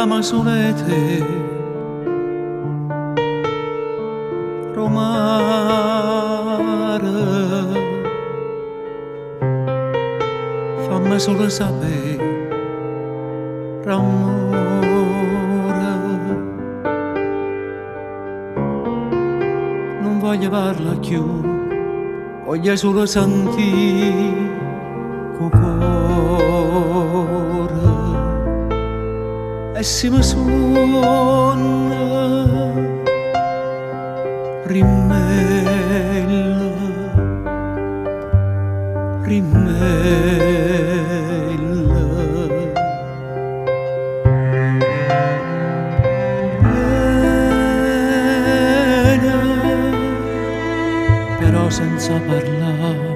Parlami solete romare, fammi solo sapere ramore, non voglio parlare più, voglio solo sentire cuore. E se mi suona rimella, rimella, viene, però senza parlare.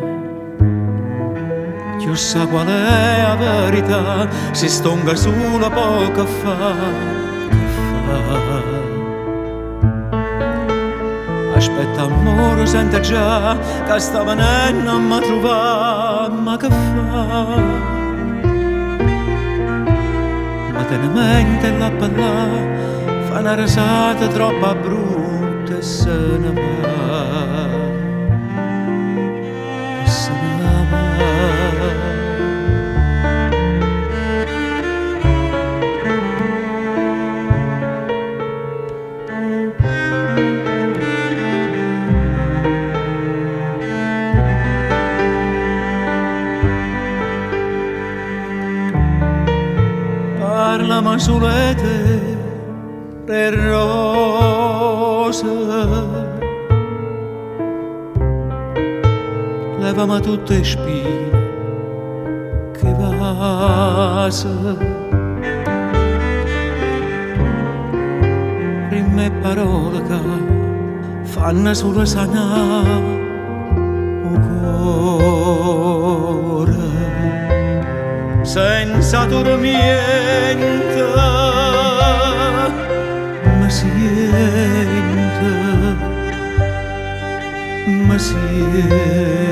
Io sa qual è la verità, si stonga solo poco fa, Aspetta amore, sente già che sta venendo a mi trovare, ma che fa? Ma te ne mente la parlare, fa una risata troppo brutta e se ne va. Parlami solete per rose, levami tutte le spine che vase, rime e parole che fanno solo sanare un cuore. Senza tormento mi siente, mi siente.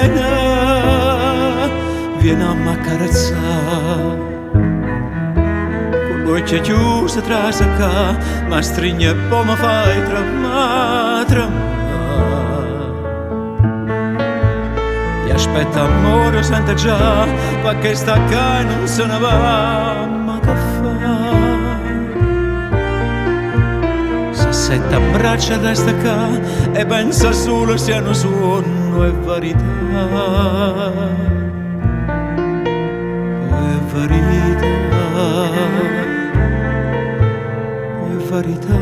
Vieni, vieni a m'accarezzare, con l'occhio chiuso tra sacca, ma stringe e poi mi fai tremare, tremare. E aspetta amore, sente già, qualche stacca e non se ne va, ma che fa? Se sette abbraccia da stacca e pensa solo siano sonno e verità, è verità, è verità.